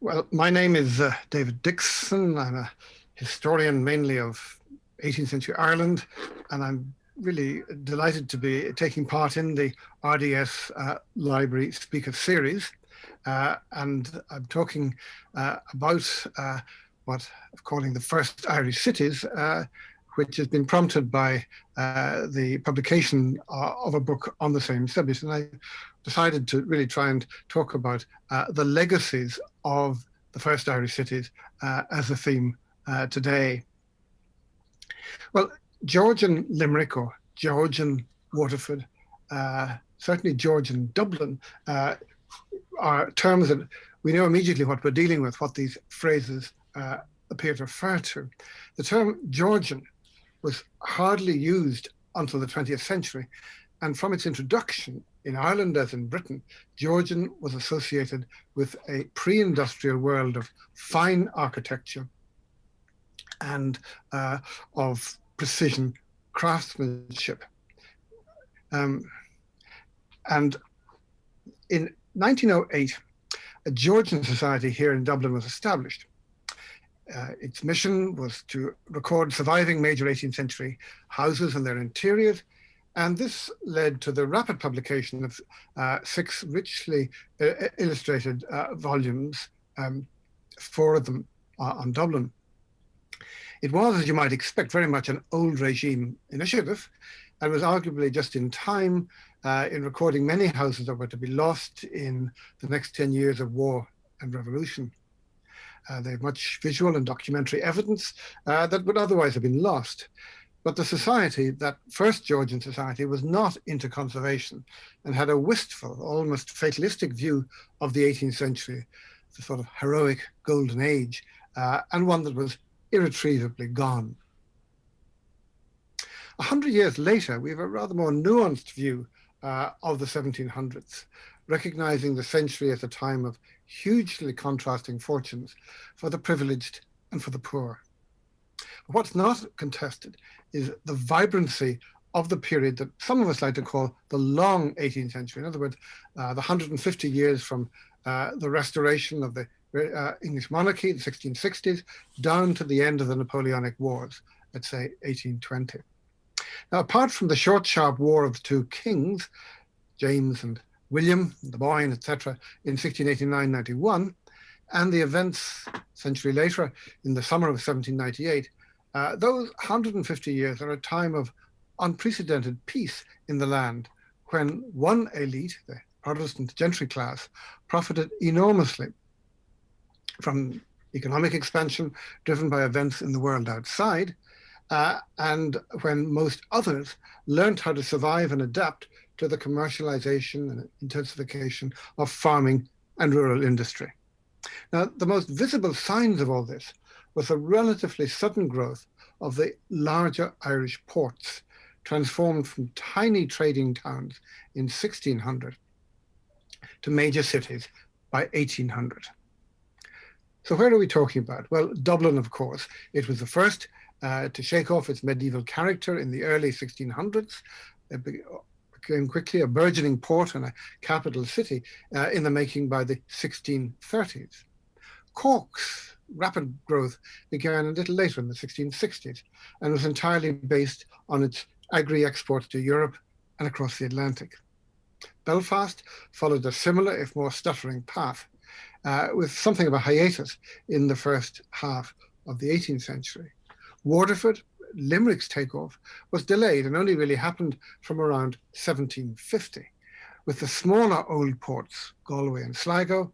Well, my name is David Dickson. I'm a historian mainly of 18th century Ireland, and I'm really delighted to be taking part in the RDS Library Speaker Series. And I'm talking about what I'm calling the first Irish cities, which has been prompted by the publication of a book on the same subject. And I decided to really try and talk about the legacies of the first Irish cities as a theme today. Well, Georgian Limerick or Georgian Waterford, certainly Georgian Dublin, are terms that we know immediately what we're dealing with, what these phrases appear to refer to. The term Georgian was hardly used until the 20th century, and from its introduction in Ireland as in Britain, Georgian was associated with a pre-industrial world of fine architecture and of precision craftsmanship. And in 1908, a Georgian society here in Dublin was established. Its mission was to record surviving major 18th century houses and their interiors, and this led to the rapid publication of 6 richly illustrated volumes, 4 of them on Dublin. It was, as you might expect, very much an old regime initiative, and was arguably just in time in recording many houses that were to be lost in the next 10 years of war and revolution. They have much visual and documentary evidence that would otherwise have been lost. But the society, that first Georgian society, was not into conservation and had a wistful, almost fatalistic view of the 18th century, the sort of heroic golden age, and one that was irretrievably gone. 100 years later, we have a rather more nuanced view of the 1700s, recognizing the century as a time of hugely contrasting fortunes for the privileged and for the poor. What's not contested is the vibrancy of the period that some of us like to call the long 18th century. In other words, the 150 years from the restoration of the English monarchy, the 1660s, down to the end of the Napoleonic Wars, let's say 1820. Now, apart from the short, sharp war of the 2 kings, James and William, the Boyne, etc., in 1689-91, and the events a century later in the summer of 1798, those 150 years are a time of unprecedented peace in the land, when one elite, the Protestant gentry class, profited enormously from economic expansion driven by events in the world outside, and when most others learned how to survive and adapt to the commercialization and intensification of farming and rural industry. Now, the most visible signs of all this was a relatively sudden growth of the larger Irish ports, transformed from tiny trading towns in 1600 to major cities by 1800. So where are we talking about? Well, Dublin, of course. It was the first to shake off its medieval character in the early 1600s. It became quickly a burgeoning port and a capital city in the making by the 1630s. Cork's rapid growth began a little later in the 1660s and was entirely based on its agri-exports to Europe and across the Atlantic. Belfast followed a similar, if more stuttering path, with something of a hiatus in the first half of the 18th century. Waterford, Limerick's takeoff, was delayed and only really happened from around 1750, with the smaller old ports, Galway and Sligo,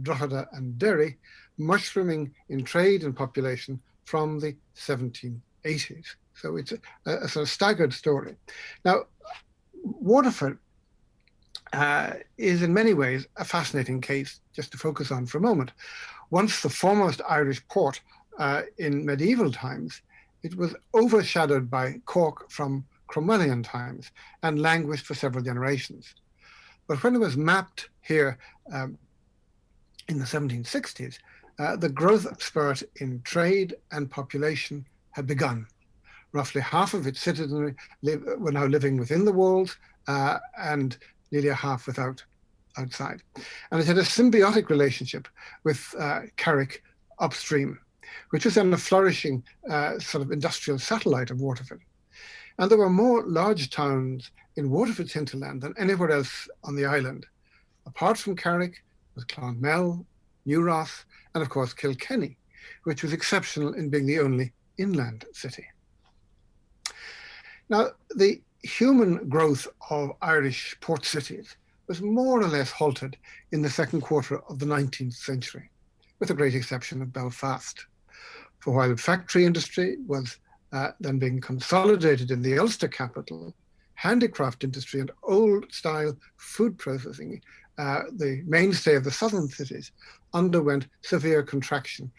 Drogheda and Derry, mushrooming in trade and population from the 1780s. So it's a sort of staggered story. Now, Waterford is in many ways a fascinating case just to focus on for a moment. Once the foremost Irish port in medieval times, it was overshadowed by Cork from Cromwellian times and languished for several generations. But when it was mapped here in the 1760s, the growth spurt in trade and population had begun. Roughly half of its citizenry were now living within the walls and nearly a half without. outside. And it had a symbiotic relationship with Carrick upstream, which was then a flourishing sort of industrial satellite of Waterford. And there were more large towns in Waterford's hinterland than anywhere else on the island. Apart from Carrick was Clonmel, Newross, and of course Kilkenny, which was exceptional in being the only inland city. Now, the human growth of Irish port cities was more or less halted in the second quarter of the 19th century, with the great exception of Belfast. For while factory industry was then being consolidated in the Ulster capital, handicraft industry and old-style food processing, the mainstay of the southern cities, underwent severe contraction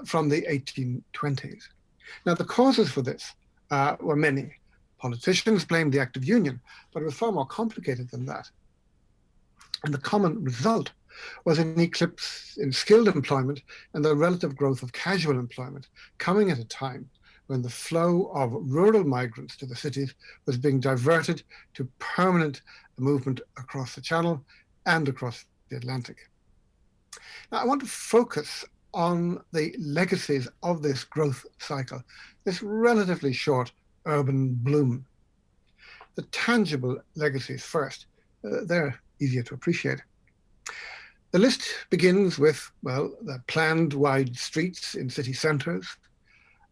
from the 1820s. Now, the causes for this were many. Politicians blamed the Act of Union, but it was far more complicated than that. And the common result was an eclipse in skilled employment and the relative growth of casual employment, coming at a time when the flow of rural migrants to the cities was being diverted to permanent movement across the Channel and across the Atlantic. Now, I want to focus on the legacies of this growth cycle, this relatively short urban bloom. The tangible legacies first, they're easier to appreciate. The list begins with, well, the planned wide streets in city centres,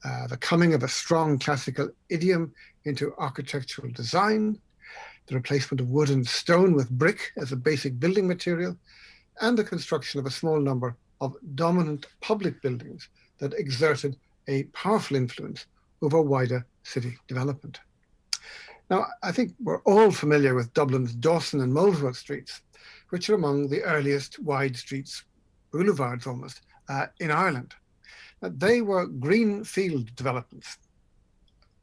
the coming of a strong classical idiom into architectural design, the replacement of wood and stone with brick as a basic building material, and the construction of a small number of dominant public buildings that exerted a powerful influence over wider city development. Now, I think we're all familiar with Dublin's Dawson and Molesworth streets, which are among the earliest wide streets, boulevards almost, in Ireland. They were greenfield developments.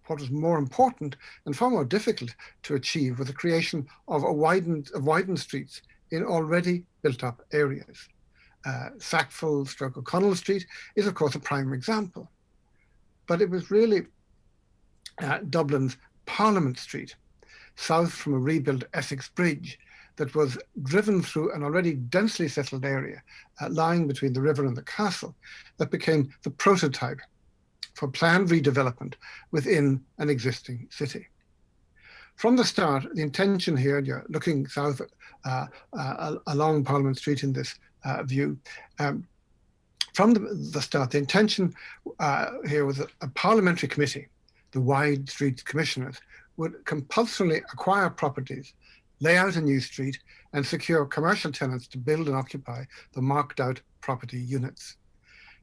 What was more important and far more difficult to achieve was the creation of widened streets in already built-up areas. Sackville/O'Connell Street is, of course, a prime example. But it was really Dublin's Parliament Street, south from a rebuilt Essex Bridge, that was driven through an already densely settled area lying between the river and the castle, that became the prototype for planned redevelopment within an existing city. From the start, the intention here, and you're looking south along Parliament Street in this view, from the start, the intention here was a parliamentary committee, the Wide Streets Commissioners, would compulsorily acquire properties, lay out a new street, and secure commercial tenants to build and occupy the marked out property units.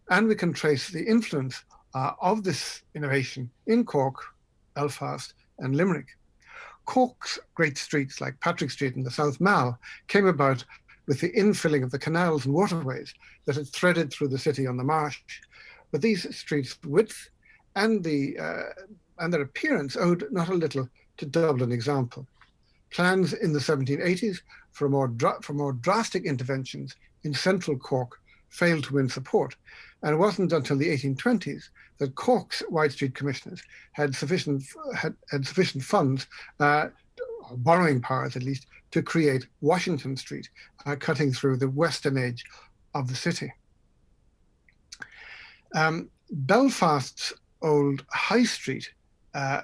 And we can trace the influence of this innovation in Cork, Belfast, and Limerick. Cork's great streets like Patrick Street and the South Mall came about with the infilling of the canals and waterways that had threaded through the city on the marsh. But these streets' width and their appearance owed not a little to Dublin example. Plans in the 1780s for more drastic interventions in central Cork failed to win support. And it wasn't until the 1820s that Cork's Wide Street Commissioners had sufficient funds, borrowing powers at least, to create Washington Street, cutting through the western edge of the city. Belfast's old High Street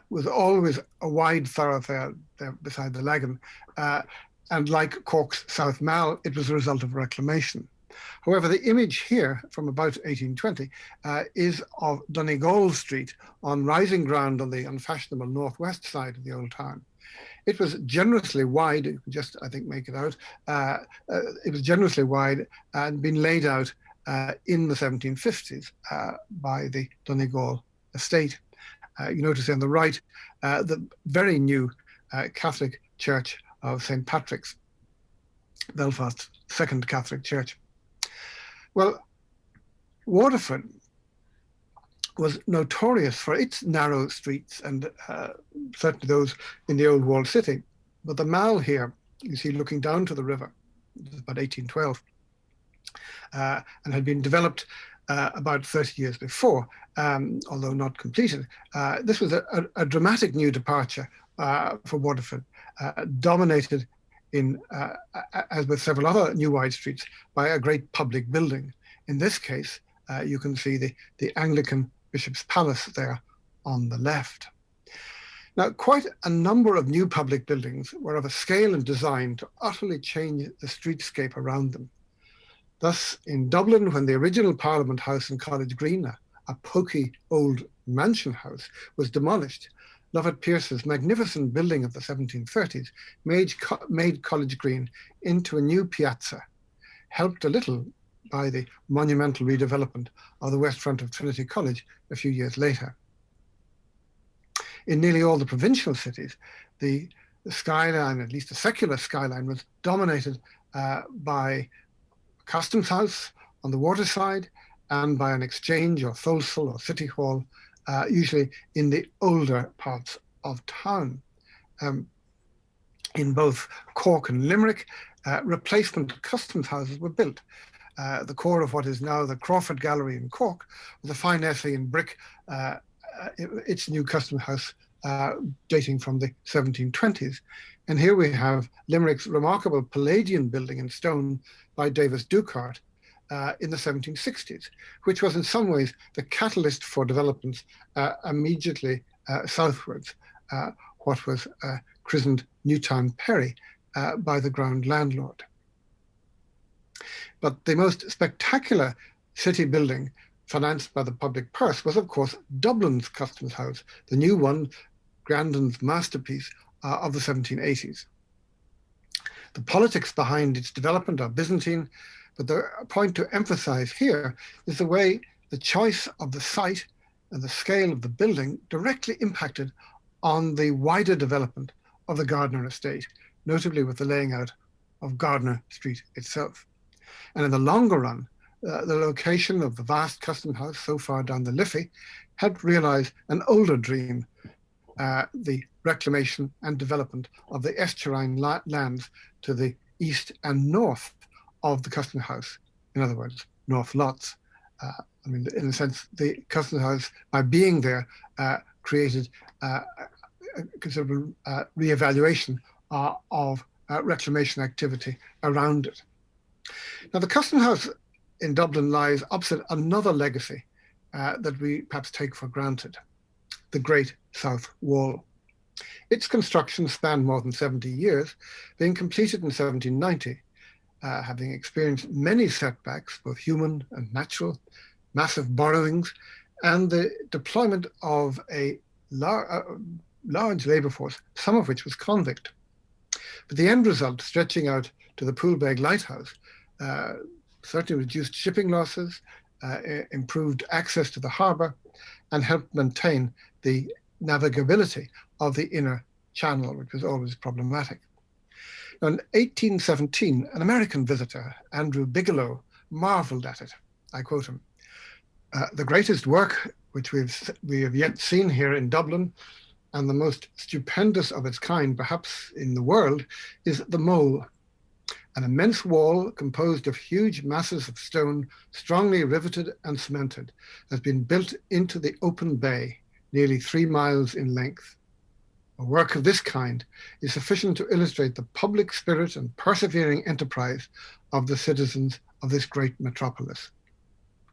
was always a wide thoroughfare there beside the Lagan, and like Cork's South Mall, it was a result of reclamation. However, the image here from about 1820 is of Donegal Street on rising ground on the unfashionable northwest side of the old town. It was generously wide, you can just, I think, make it out. It was generously wide and been laid out in the 1750s by the Donegal estate. You notice on the right, the very new Catholic Church of St. Patrick's, Belfast's second Catholic church. Well, Waterford was notorious for its narrow streets and certainly those in the old walled city. But the Mall here, you see looking down to the river, about 1812, and had been developed about 30 years before, although not completed. This was a dramatic new departure for Waterford, dominated as with several other new wide streets, by a great public building. In this case, you can see the Anglican Bishop's Palace there on the left. Now, quite a number of new public buildings were of a scale and design to utterly change the streetscape around them. Thus, in Dublin, when the original Parliament House in College Green, a poky old mansion house, was demolished, Lovett Pierce's magnificent building of the 1730s made College Green into a new piazza, helped a little by the monumental redevelopment of the west front of Trinity College a few years later. In nearly all the provincial cities, the skyline, at least the secular skyline, was dominated by a customs house on the waterside and by an exchange or thulsel or city hall, usually in the older parts of town. In both Cork and Limerick, replacement customs houses were built. The core of what is now the Crawford Gallery in Cork was a fine essay in brick, its new custom house dating from the 1720s. And here we have Limerick's remarkable Palladian building in stone by Davis Ducart in the 1760s, which was in some ways the catalyst for developments immediately southwards, what was christened Newtown Perry by the ground landlord. But the most spectacular city building financed by the public purse was, of course, Dublin's Customs House, the new one, Grandin's masterpiece of the 1780s. The politics behind its development are Byzantine, but the point to emphasize here is the way the choice of the site and the scale of the building directly impacted on the wider development of the Gardiner estate, notably with the laying out of Gardiner Street itself. And in the longer run, the location of the vast custom house so far down the Liffey helped realize an older dream, the reclamation and development of the estuarine lands to the east and north of the custom house. In other words, north lots. I mean, in a sense, the custom house, by being there, created a considerable re-evaluation of reclamation activity around it. Now, the custom house in Dublin lies opposite another legacy that we perhaps take for granted, the Great South Wall. Its construction spanned more than 70 years, being completed in 1790, having experienced many setbacks, both human and natural, massive borrowings, and the deployment of a large labour force, some of which was convict. But the end result, stretching out to the Poolbeg Lighthouse, certainly reduced shipping losses, improved access to the harbour, and helped maintain the navigability of the inner channel, which was always problematic. Now, in 1817, an American visitor, Andrew Bigelow, marveled at it. I quote him, "The greatest work which we have yet seen here in Dublin, and the most stupendous of its kind, perhaps in the world, is the Mole, an immense wall composed of huge masses of stone, strongly riveted and cemented, has been built into the open bay, nearly 3 miles in length. A work of this kind is sufficient to illustrate the public spirit and persevering enterprise of the citizens of this great metropolis."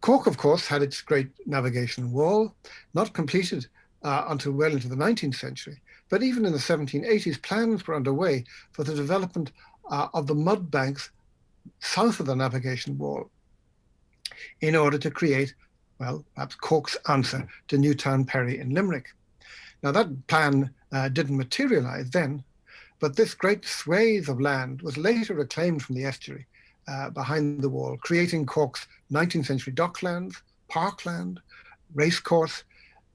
Cork, of course, had its great navigation wall, not completed until well into the 19th century, but even in the 1780s, plans were underway for the development of the mud banks south of the navigation wall in order to create, well, perhaps Cork's answer to Newtown Perry in Limerick. Now, that plan didn't materialize then, but this great swathe of land was later reclaimed from the estuary behind the wall, creating Cork's 19th century docklands, parkland, racecourse,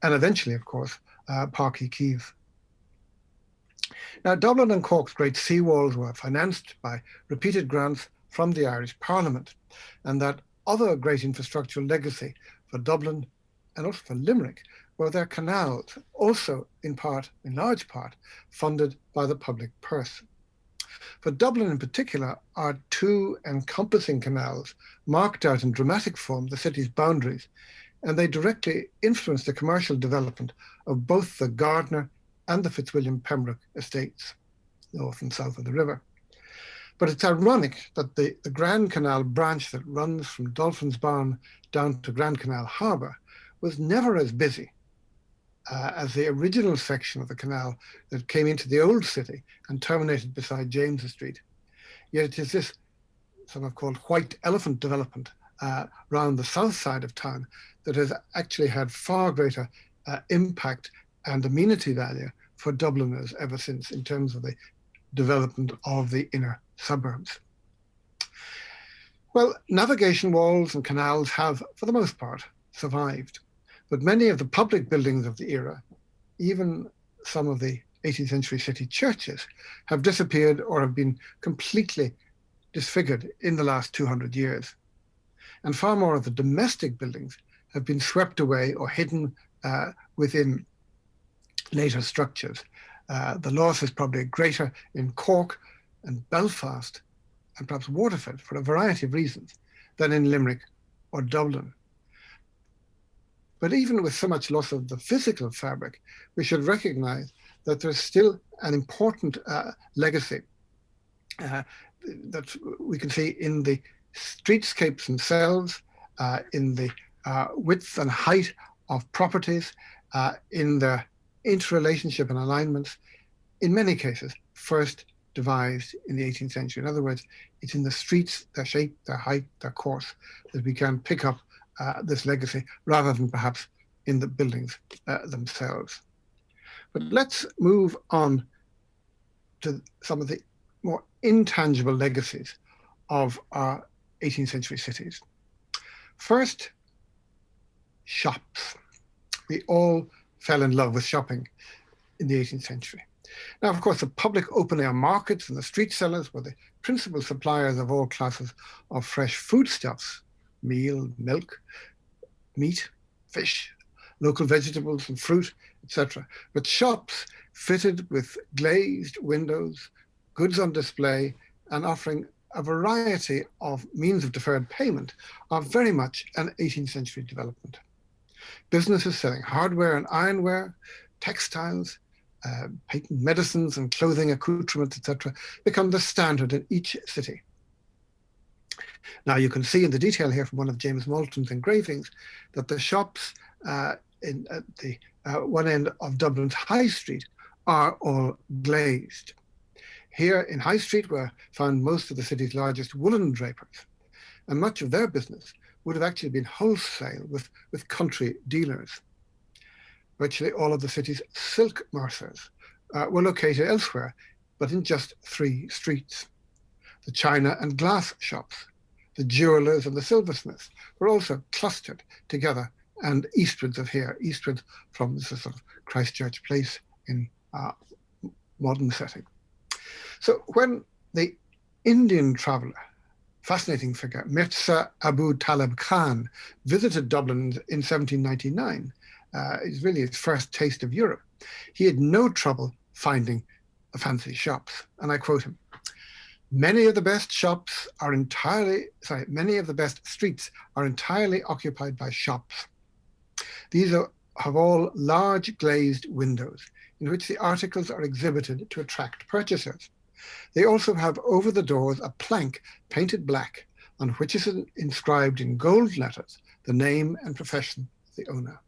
and eventually, of course, Páirc Uí Chaoimh. Now, Dublin and Cork's great seawalls were financed by repeated grants from the Irish Parliament, and that other great infrastructural legacy for Dublin and also for Limerick were their canals, also in large part, funded by the public purse. For Dublin in particular are 2 encompassing canals marked out in dramatic form the city's boundaries, and they directly influenced the commercial development of both the Gardiner and the Fitzwilliam Pembroke estates, north and south of the river. But it's ironic that the Grand Canal branch that runs from Dolphin's Barn down to Grand Canal Harbour was never as busy as the original section of the canal that came into the old city and terminated beside James Street. Yet it is this some have called white elephant development around the south side of town that has actually had far greater impact and amenity value for Dubliners ever since in terms of the development of the inner suburbs. Well, navigation walls and canals have, for the most part, survived, but many of the public buildings of the era, even some of the 18th century city churches, have disappeared or have been completely disfigured in the last 200 years. And far more of the domestic buildings have been swept away or hidden within later structures. The loss is probably greater in Cork and Belfast and perhaps Waterford for a variety of reasons than in Limerick or Dublin. But even with so much loss of the physical fabric, we should recognize that there's still an important legacy that we can see in the streetscapes themselves, in the width and height of properties, in their interrelationship and alignments, in many cases, first devised in the 18th century. In other words, it's in the streets, their shape, their height, their course, that we can pick up this legacy rather than perhaps in the buildings themselves. But let's move on to some of the more intangible legacies of our 18th century cities. First, shops. We all fell in love with shopping in the 18th century. Now, of course, the public open-air markets and the street sellers were the principal suppliers of all classes of fresh foodstuffs, meal, milk, meat, fish, local vegetables and fruit, etc. But shops fitted with glazed windows, goods on display, and offering a variety of means of deferred payment are very much an 18th century development. Businesses selling hardware and ironware, textiles, patent medicines and clothing, accoutrements, etc., become the standard in each city. Now you can see in the detail here from one of James Moulton's engravings that the shops at the one end of Dublin's High Street are all glazed. Here in High Street were found most of the city's largest woolen drapers, and much of their business would have actually been wholesale with country dealers. Virtually all of the city's silk mercers were located elsewhere, but in just 3 streets. The china and glass shops, the jewelers and the silversmiths were also clustered together and eastwards of here, eastwards from this sort of Christchurch Place in modern setting. So when the Indian traveller, fascinating figure, Mirza Abu Talib Khan, visited Dublin in 1799, it's really his first taste of Europe, he had no trouble finding the fancy shops. And I quote him, many of the best streets are entirely occupied by shops. These have all large glazed windows in which the articles are exhibited to attract purchasers. They also have over the doors a plank painted black on which is inscribed in gold letters the name and profession of the owner.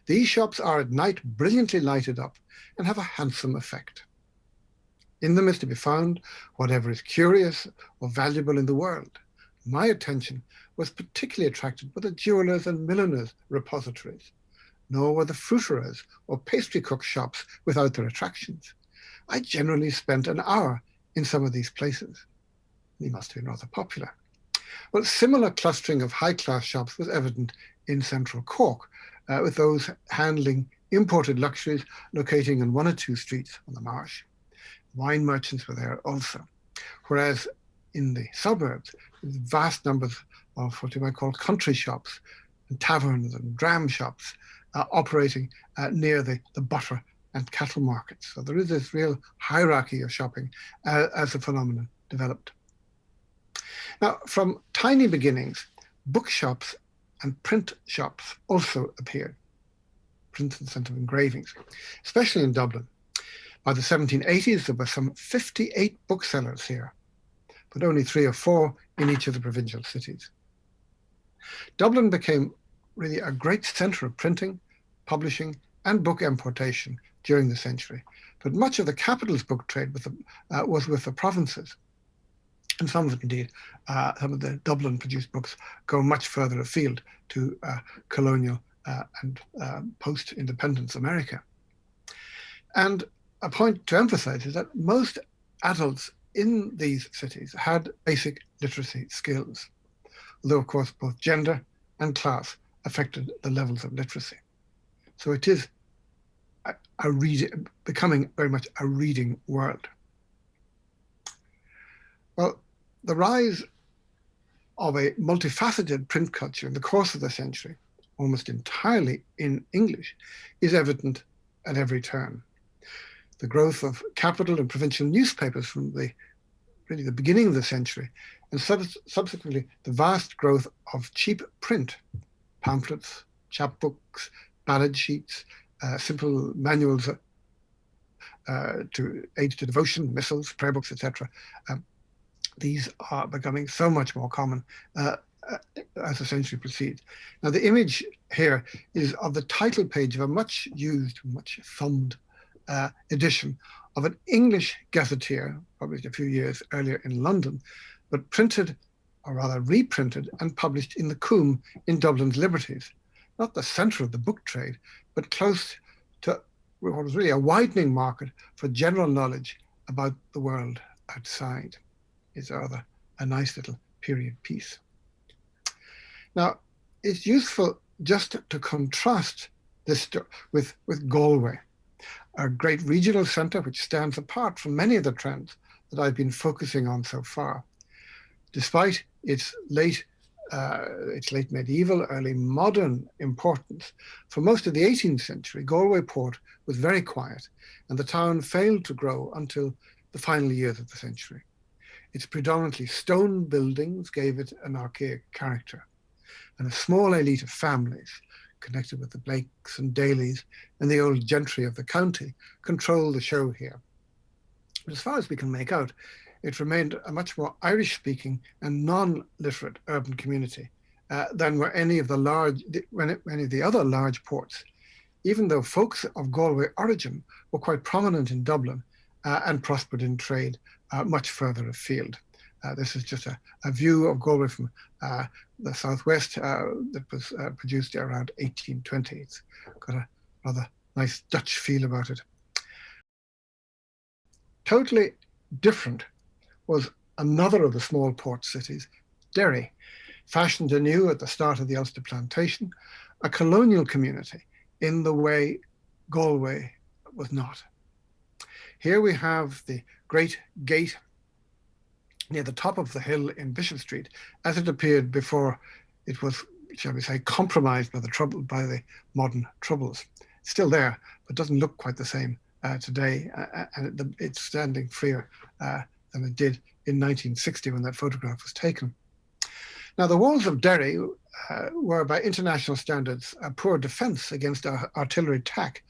These shops are at night brilliantly lighted up and have a handsome effect. In them is to be found whatever is curious or valuable in the world. My attention was particularly attracted by the jewelers' and milliners' repositories, nor were the fruiterers' or pastry cook shops without their attractions. I generally spent an hour in some of these places. He must have been rather popular. Well, similar clustering of high-class shops was evident in central Cork, with those handling imported luxuries locating in 1 or 2 streets on the Marsh. Wine merchants were there also. Whereas in the suburbs, vast numbers of what you might call country shops, and taverns and dram shops operating near the butter and cattle markets. So there is this real hierarchy of shopping as the phenomenon developed. Now, from tiny beginnings, bookshops and print shops also appeared, prints in the sense of engravings, especially in Dublin. By the 1780s, there were some 58 booksellers here, but only 3 or 4 in each of the provincial cities. Dublin became really a great centre of printing, publishing, and book importation during the century, but much of the capital's book trade was with the provinces. And some of it, indeed, some of the Dublin-produced books go much further afield to colonial and post-independence America. And a point to emphasize is that most adults in these cities had basic literacy skills, although, of course, both gender and class affected the levels of literacy. So it is becoming very much a reading world. Well, the rise of a multifaceted print culture in the course of the century, almost entirely in English, is evident at every turn. The growth of capital and provincial newspapers from really the beginning of the century, and subsequently the vast growth of cheap print, pamphlets, chapbooks, ballad sheets, simple manuals to aids to devotion, missals, prayer books, etc. These are becoming so much more common as the century proceeds. Now, the image here is of the title page of a much used, much thumbed edition of an English gazetteer, published a few years earlier in London, but printed, or rather reprinted, and published in the Coombe in Dublin's Liberties. Not the centre of the book trade, but close to what was really a widening market for general knowledge about the world outside. Is rather a nice little period piece. Now, it's useful just to contrast this with Galway, a great regional centre which stands apart from many of the trends that I've been focusing on so far. Despite its late medieval, early modern importance, for most of the 18th century, Galway port was very quiet, and the town failed to grow until the final years of the century. Its predominantly stone buildings gave it an archaic character, and a small elite of families connected with the Blakes and Dailies and the old gentry of the county controlled the show here. But as far as we can make out, it remained a much more Irish-speaking and non-literate urban community than were any of the other large ports, even though folks of Galway origin were quite prominent in Dublin and prospered in trade much further afield. This is just a view of Galway from the southwest that was produced around 1820. It's got a rather nice Dutch feel about it. Totally different was another of the small port cities, Derry, fashioned anew at the start of the Ulster Plantation, a colonial community in the way Galway was not. Here we have the great gate near the top of the hill in Bishop Street, as it appeared before it was, shall we say, compromised by the modern troubles. It's still there, but doesn't look quite the same today, and it's standing freer than it did in 1960 when that photograph was taken. Now, the walls of Derry were, by international standards, a poor defense against artillery attack,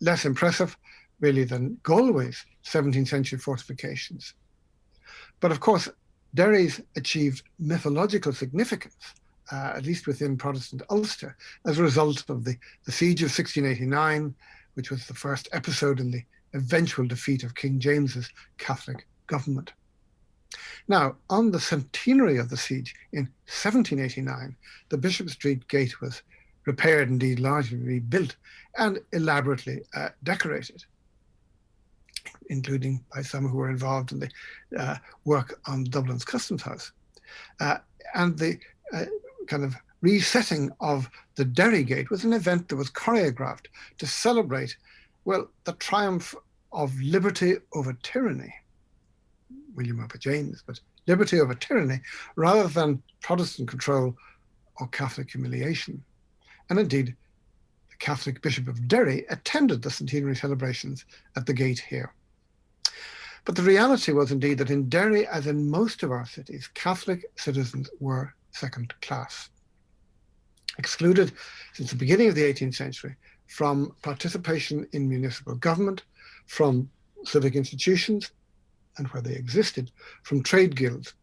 less impressive, really, than Galway's 17th century fortifications. But of course, Derry's achieved mythological significance, at least within Protestant Ulster, as a result of the siege of 1689, which was the first episode in the eventual defeat of King James's Catholic government. Now, on the centenary of the siege in 1789, the Bishop Street gate was repaired, indeed largely rebuilt, and elaborately decorated, including by some who were involved in the work on Dublin's Customs House. And the kind of resetting of the Derry Gate was an event that was choreographed to celebrate, well, the triumph of liberty over tyranny. William over James, but liberty over tyranny rather than Protestant control or Catholic humiliation. And indeed, the Catholic Bishop of Derry attended the centenary celebrations at the gate here. But the reality was indeed that in Derry, as in most of our cities, Catholic citizens were second class, excluded since the beginning of the 18th century from participation in municipal government, from civic institutions, and where they existed, from trade guilds.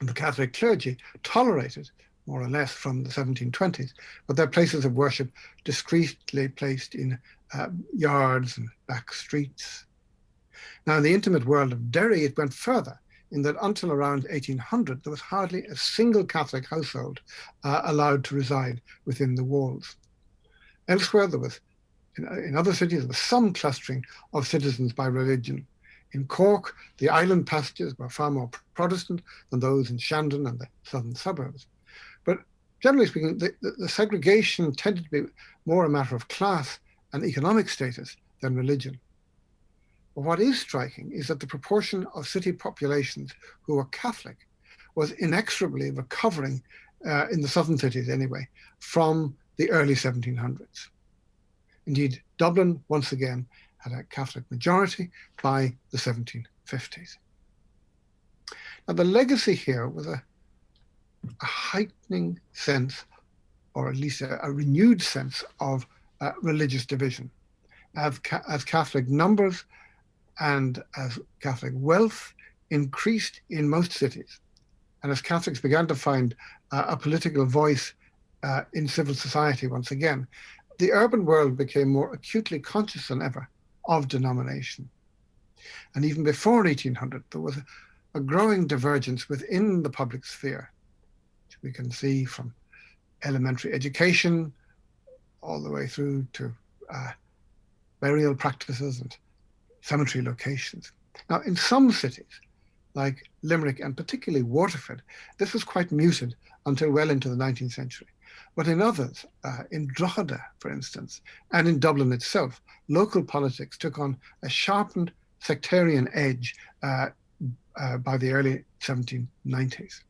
And the Catholic clergy tolerated, more or less, from the 1720s, but their places of worship discreetly placed in yards and back streets. Now, in the intimate world of Derry, it went further, in that until around 1800, there was hardly a single Catholic household allowed to reside within the walls. Elsewhere, there was, in other cities, there was some clustering of citizens by religion. In Cork, the island passages were far more Protestant than those in Shandon and the southern suburbs. But generally speaking, the segregation tended to be more a matter of class and economic status than religion. But what is striking is that the proportion of city populations who were Catholic was inexorably recovering, in the southern cities anyway, from the early 1700s. Indeed, Dublin, once again, had a Catholic majority by the 1750s. Now, the legacy here was a heightening sense, or at least a renewed sense of religious division. As Catholic numbers and as Catholic wealth increased in most cities, and as Catholics began to find a political voice in civil society once again, the urban world became more acutely conscious than ever of denomination. And even before 1800, there was a growing divergence within the public sphere, which we can see from elementary education all the way through to burial practices and cemetery locations. Now, in some cities, like Limerick and particularly Waterford, this was quite muted until well into the 19th century. But in others, in Drogheda, for instance, and in Dublin itself, local politics took on a sharpened sectarian edge by the early 1790s.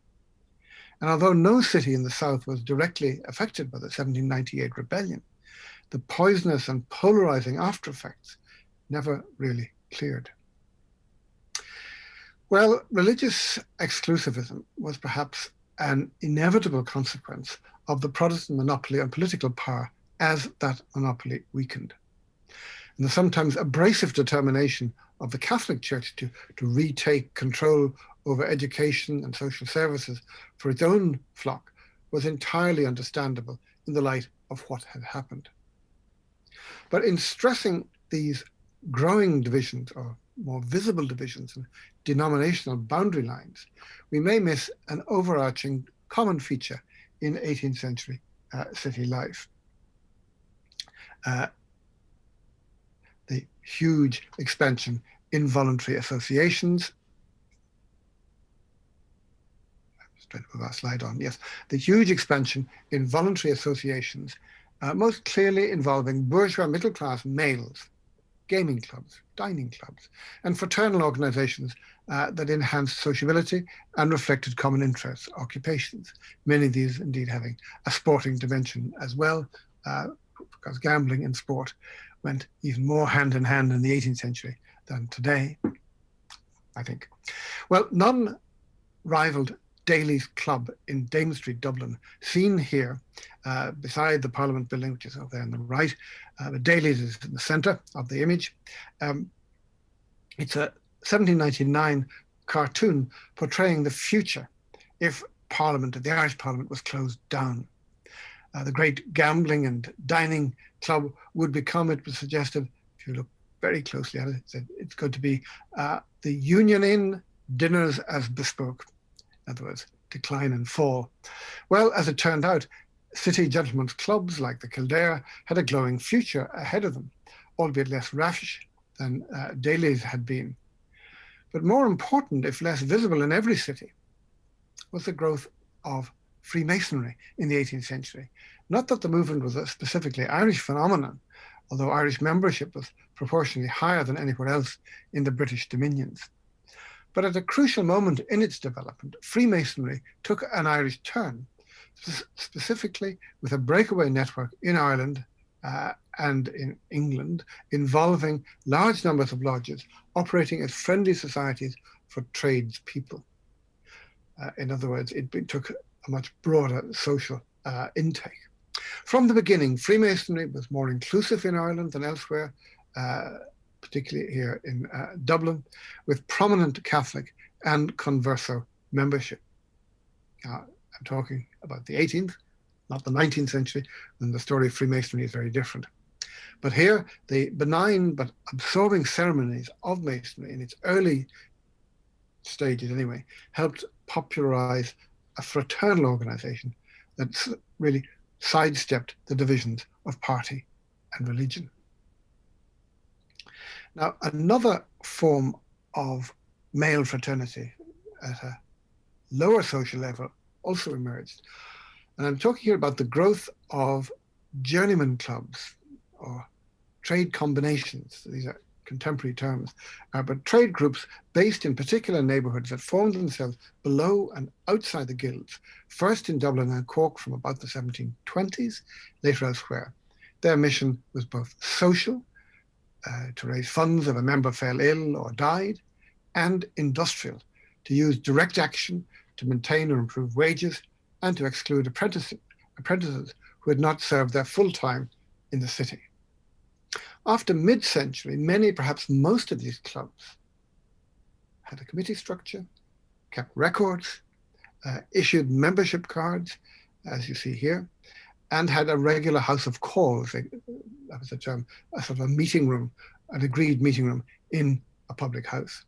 And although no city in the south was directly affected by the 1798 rebellion, the poisonous and polarizing after effects never really cleared. Well, religious exclusivism was perhaps an inevitable consequence of the Protestant monopoly on political power as that monopoly weakened. And the sometimes abrasive determination of the Catholic Church to retake control over education and social services for its own flock was entirely understandable in the light of what had happened. But in stressing these growing divisions, or more visible divisions and denominational boundary lines, we may miss an overarching common feature in 18th century city life. The huge expansion in voluntary associations. I'm just trying to move our slide on. Yes, the huge expansion in voluntary associations, most clearly involving bourgeois middle-class males, gaming clubs, dining clubs, and fraternal organizations that enhanced sociability and reflected common interests, occupations, many of these indeed having a sporting dimension as well, because gambling and sport went even more hand in hand in the 18th century than today, I think. Well, none-rivaled Daly's Club in Dame Street, Dublin, seen here beside the Parliament building, which is over there on the right. The Daly's is in the centre of the image. It's a 1799 cartoon portraying the future if Parliament, the Irish Parliament, was closed down. The great gambling and dining club would become, it was suggested, if you look very closely at it, it's going to be the Union Inn, dinners as bespoke. In other words, decline and fall. Well, as it turned out, city gentlemen's clubs like the Kildare had a glowing future ahead of them, albeit less rash than Daly's had been. But more important, if less visible in every city, was the growth of Freemasonry in the 18th century. Not that the movement was a specifically Irish phenomenon, although Irish membership was proportionally higher than anywhere else in the British dominions. But at a crucial moment in its development, Freemasonry took an Irish turn, specifically with a breakaway network in Ireland and in England, involving large numbers of lodges operating as friendly societies for tradespeople. In other words, it took a much broader social intake. From the beginning, Freemasonry was more inclusive in Ireland than elsewhere, particularly here in Dublin, with prominent Catholic and converso membership. I'm talking about the 18th, not the 19th century, when the story of Freemasonry is very different. But here, the benign but absorbing ceremonies of Masonry in its early stages anyway, helped popularize a fraternal organization that really sidestepped the divisions of party and religion. Now, another form of male fraternity at a lower social level also emerged. And I'm talking here about the growth of journeyman clubs or trade combinations. These are contemporary terms, but trade groups based in particular neighbourhoods that formed themselves below and outside the guilds, first in Dublin and Cork from about the 1720s, later elsewhere. Their mission was both social, to raise funds if a member fell ill or died, and industrial, to use direct action to maintain or improve wages and to exclude apprentices who had not served their full time in the city. After mid-century, many, perhaps most of these clubs had a committee structure, kept records, issued membership cards, as you see here, and had a regular house of calls, that was the term, a sort of a meeting room, an agreed meeting room in a public house.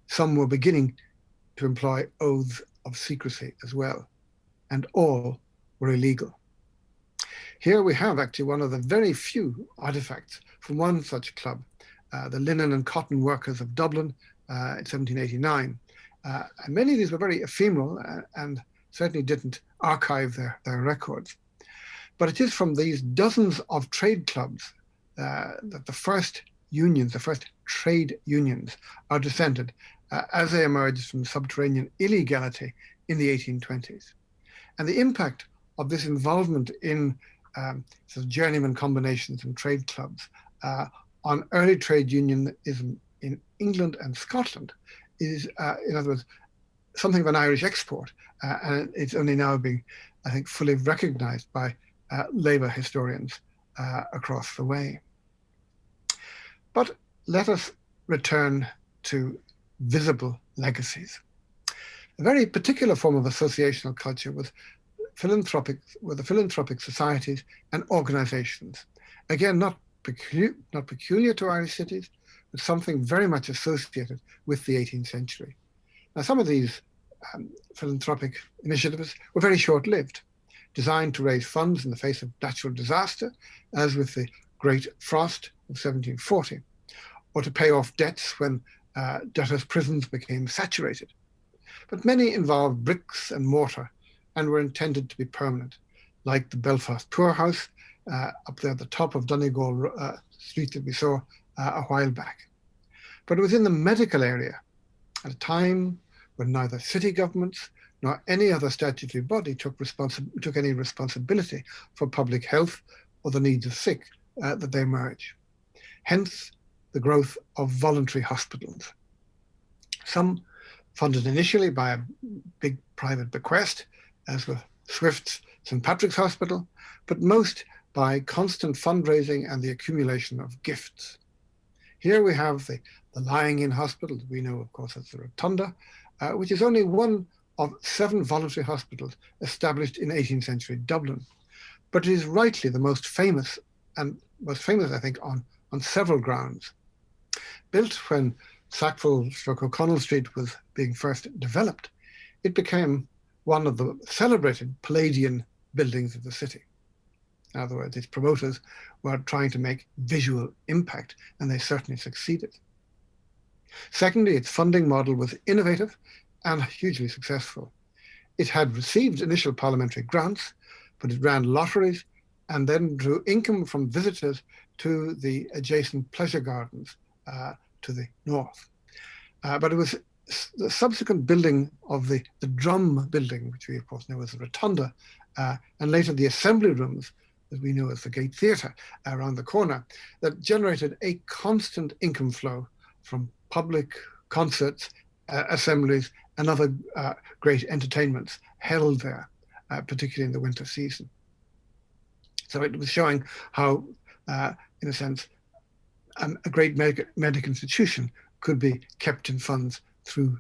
Some were beginning to employ oaths of secrecy as well, and all were illegal. Here we have actually one of the very few artifacts from one such club, the Linen and Cotton Workers of Dublin in 1789. And many of these were very ephemeral and certainly didn't archive their records. But it is from these dozens of trade clubs that the first unions, the first trade unions, are descended as they emerged from subterranean illegality in the 1820s. And the impact of this involvement in sort of journeyman combinations and trade clubs on early trade unionism in England and Scotland is, in other words, something of an Irish export. And it's only now being, I think, fully recognized by labour historians across the way. But let us return to visible legacies. A very particular form of associational culture was the philanthropic societies and organizations. Again, not peculiar to Irish cities, but something very much associated with the 18th century. Now, some of these philanthropic initiatives were very short-lived, designed to raise funds in the face of natural disaster, as with the Great Frost of 1740, or to pay off debts when debtors' prisons became saturated. But many involved bricks and mortar and were intended to be permanent, like the Belfast Poorhouse up there at the top of Donegal Street that we saw a while back. But it was in the medical area at a time when neither city governments nor any other statutory body took any responsibility for public health or the needs of sick that they emerge. Hence, the growth of voluntary hospitals. Some funded initially by a big private bequest, as with Swift's St. Patrick's Hospital, but most by constant fundraising and the accumulation of gifts. Here we have the lying-in hospital that we know, of course, as the Rotunda, which is only one of 7 voluntary hospitals established in 18th century Dublin. But it is rightly the most famous, and most famous, I think, on several grounds. Built when Sackville/O'Connell Street was being first developed, it became one of the celebrated Palladian buildings of the city. In other words, its promoters were trying to make visual impact, and they certainly succeeded. Secondly, its funding model was innovative and hugely successful. It had received initial parliamentary grants, but it ran lotteries and then drew income from visitors to the adjacent pleasure gardens to the north. But it was the subsequent building of the drum building, which we of course know as the Rotunda, and later the assembly rooms that we know as the Gate Theatre around the corner, that generated a constant income flow from public concerts, assemblies, and other great entertainments held there, particularly in the winter season. So it was showing how, in a sense, a great medical institution could be kept in funds through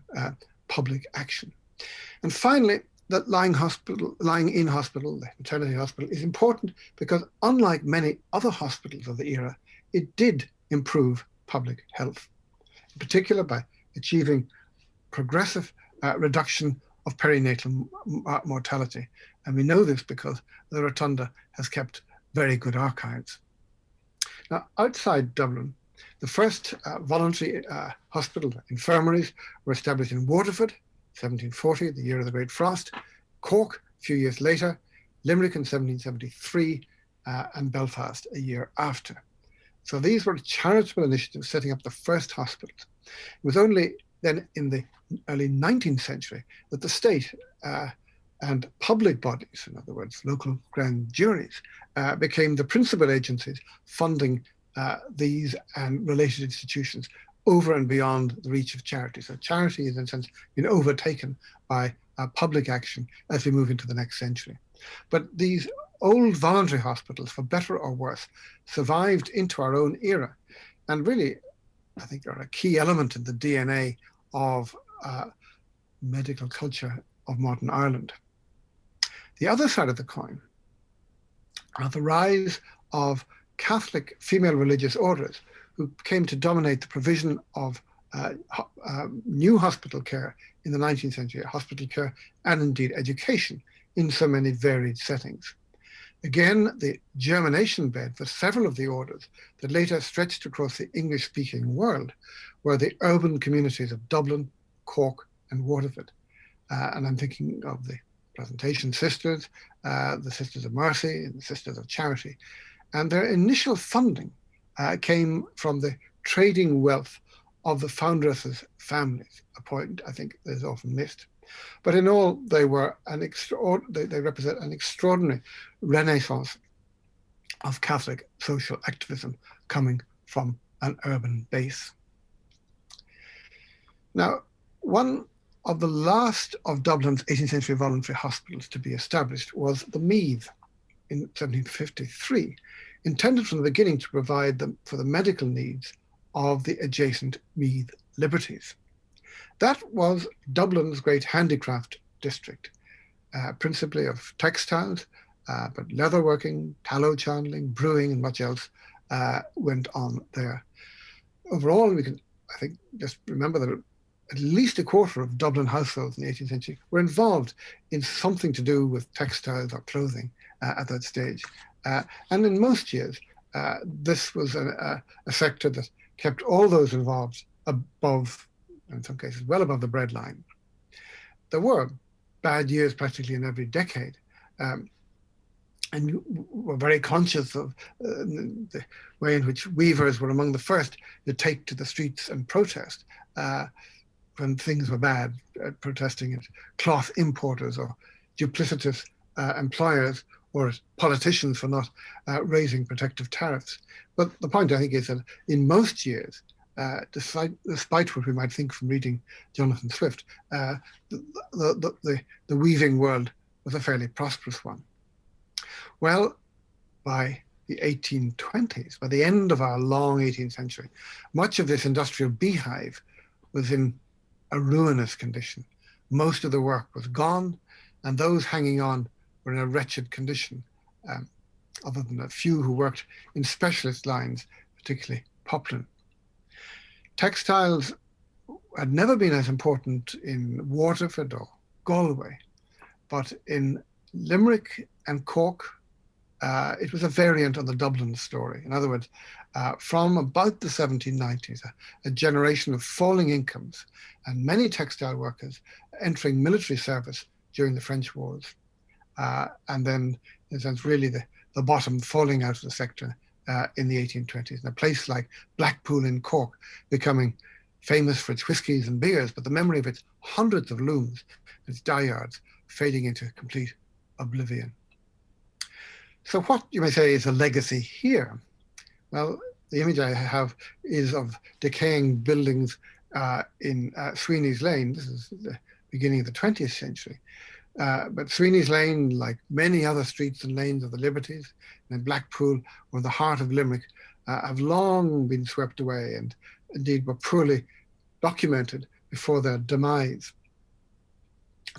public action. And finally, that lying in hospital, the maternity hospital, is important because unlike many other hospitals of the era, it did improve public health, in particular by achieving progressive reduction of perinatal mortality. And we know this because the Rotunda has kept very good archives. Now, outside Dublin, the first voluntary hospital infirmaries were established in Waterford, 1740, the year of the Great Frost, Cork a few years later, Limerick in 1773, and Belfast a year after. So these were charitable initiatives setting up the first hospitals. It was only then in the early 19th century that the state and public bodies, in other words, local grand juries, became the principal agencies funding these and related institutions over and beyond the reach of charity. So charity is in a sense been overtaken by public action as we move into the next century. But these old voluntary hospitals, for better or worse, survived into our own era. And really, I think are a key element in the DNA of medical culture of modern Ireland. The other side of the coin are the rise of Catholic female religious orders who came to dominate the provision of new hospital care in the 19th century, hospital care and indeed education in so many varied settings. Again, the germination bed for several of the orders that later stretched across the English-speaking world were the urban communities of Dublin, Cork, and Waterford. And I'm thinking of the Presentation Sisters, the Sisters of Mercy, and the Sisters of Charity. And their initial funding came from the trading wealth of the foundresses' families, a point I think is often missed. But in all, they were they represent an extraordinary renaissance of Catholic social activism coming from an urban base. Now, one of the last of Dublin's 18th century voluntary hospitals to be established was the Meath in 1753, intended from the beginning to provide for the medical needs of the adjacent Meath liberties. That was Dublin's great handicraft district, principally of textiles, but leatherworking, tallow chandling, brewing, and much else went on there. Overall, we can, I think, just remember that at least a quarter of Dublin households in the 18th century were involved in something to do with textiles or clothing at that stage. And in most years, this was a sector that kept all those involved above, in some cases, well above the breadline. There were bad years practically in every decade. And we're very conscious of the way in which weavers were among the first to take to the streets and protest when things were bad, protesting at cloth importers or duplicitous employers or politicians for not raising protective tariffs. But the point, I think, is that in most years, despite what we might think from reading Jonathan Swift, the weaving world was a fairly prosperous one. Well, by the 1820s, by the end of our long 18th century, much of this industrial beehive was in a ruinous condition. Most of the work was gone, and those hanging on were in a wretched condition, other than a few who worked in specialist lines, particularly poplin. Textiles had never been as important in Waterford or Galway, but in Limerick and Cork, it was a variant on the Dublin story. In other words, from about the 1790s, a generation of falling incomes and many textile workers entering military service during the French wars. And then, in a sense, really the bottom falling out of the sector in the 1820s. And a place like Blackpool in Cork becoming famous for its whiskies and beers, but the memory of its hundreds of looms, its dye yards, fading into complete oblivion. So what, you may say, is a legacy here? Well, the image I have is of decaying buildings in Sweeney's Lane. This is the beginning of the 20th century. But Sweeney's Lane, like many other streets and lanes of the Liberties, and Blackpool, or the heart of Limerick, have long been swept away and indeed were poorly documented before their demise.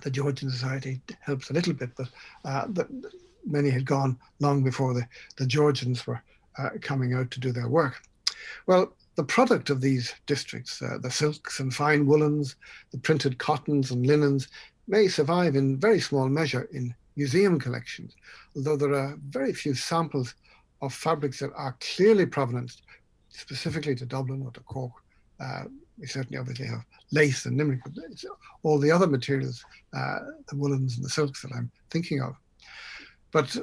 The Georgian Society helps a little bit, but many had gone long before the Georgians were coming out to do their work. Well, the product of these districts, the silks and fine woolens, the printed cottons and linens, may survive in very small measure in museum collections, although there are very few samples of fabrics that are clearly provenance specifically to Dublin or to Cork. We certainly obviously have lace and Limerick, but it's all the other materials, the woolens and the silks that I'm thinking of. But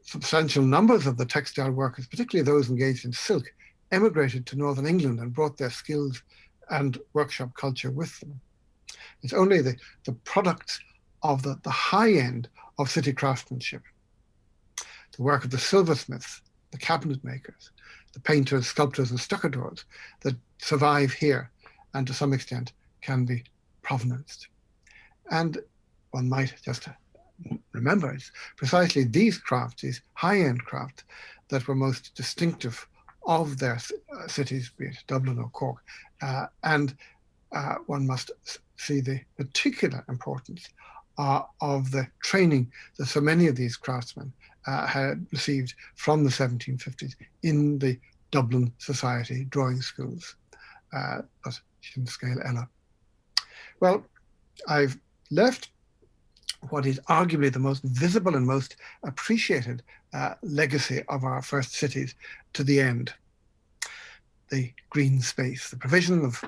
substantial numbers of the textile workers, particularly those engaged in silk, emigrated to Northern England and brought their skills and workshop culture with them. It's only the products of the high end of city craftsmanship, the work of the silversmiths, the cabinet makers, the painters, sculptors, and stucadors that survive here and to some extent can be provenanced. And one might just remember it's precisely these crafts, these high-end crafts, that were most distinctive of their cities, be it Dublin or Cork. And one must see the particular importance of the training that so many of these craftsmen had received from the 1750s in the Dublin Society drawing schools, but scale Ella. Well, I've left what is arguably the most visible and most appreciated legacy of our first cities to the end. The green space, the provision of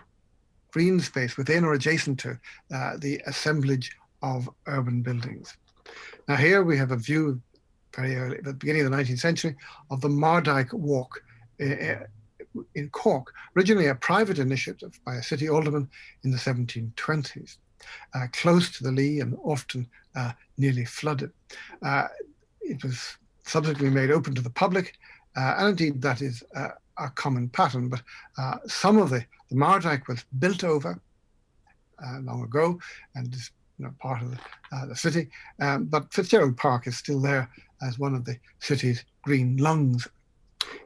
green space within or adjacent to the assemblage of urban buildings. Now here we have a view very early, at the beginning of the 19th century, of the Mardyke Walk in Cork, originally a private initiative by a city alderman in the 1720s, close to the Lee and often nearly flooded. It was subsequently made open to the public, and indeed that is a common pattern, but some of the Mardyke was built over long ago and is part of the city, but Fitzgerald Park is still there as one of the city's green lungs.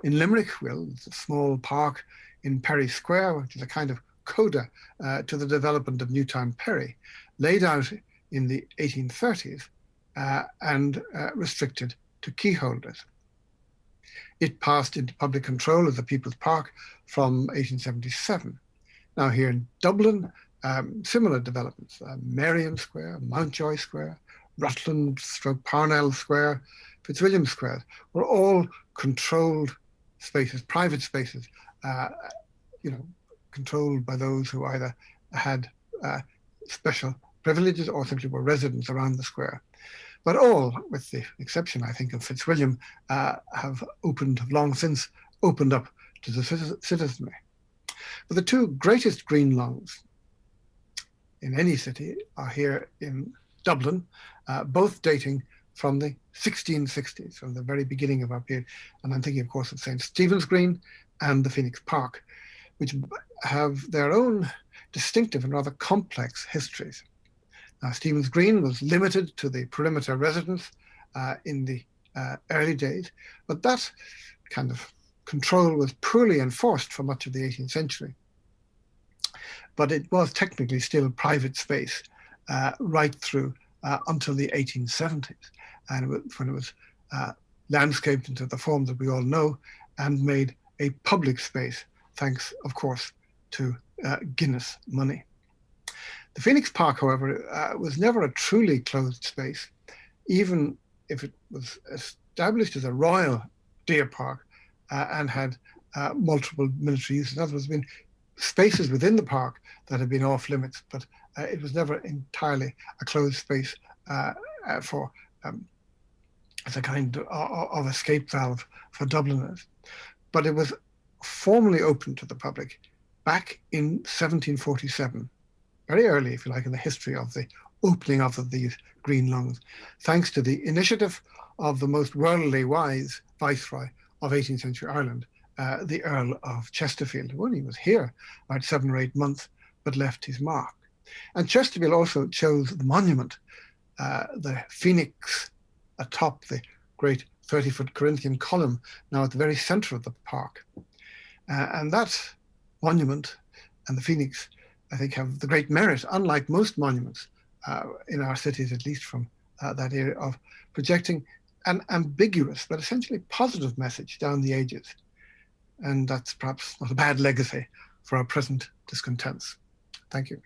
In Limerick, it's a small park in Perry Square, which is a kind of coda to the development of Newtown Perry, laid out in the 1830s and restricted to key holders. It passed into public control as a People's Park from 1877. Now here in Dublin, similar developments, Marion Square, Mountjoy Square, Rutland/Parnell Square, Fitzwilliam Square, were all controlled spaces, private spaces, controlled by those who either had special privileges or simply were residents around the square. But all, with the exception, I think, of Fitzwilliam, have long since opened up to the citizenry. But the two greatest green lungs in any city are here in Dublin, both dating from the 1660s, from the very beginning of our period. And I'm thinking, of course, of St. Stephen's Green and the Phoenix Park, which have their own distinctive and rather complex histories. Now, Stephen's Green was limited to the perimeter residence in the early days, but that kind of control was poorly enforced for much of the 18th century. But it was technically still private space right through until the 1870s, and when it was landscaped into the form that we all know and made a public space, thanks, of course, to Guinness money. The Phoenix Park, however, was never a truly closed space, even if it was established as a royal deer park and had multiple military uses. In other words, there have been spaces within the park that have been off limits, but it was never entirely a closed space as a kind of escape valve for Dubliners. But it was formally open to the public back in 1747, very early, if you like, in the history of the opening up of these green lungs, thanks to the initiative of the most worldly wise viceroy of 18th century Ireland, the Earl of Chesterfield, who only was here about 7 or 8 months, but left his mark. And Chesterfield also chose the monument, the phoenix atop the great 30-foot Corinthian column now at the very center of the park. And that monument and the Phoenix, I think, have the great merit, unlike most monuments in our cities, at least from that era, of projecting an ambiguous but essentially positive message down the ages. And that's perhaps not a bad legacy for our present discontents. Thank you.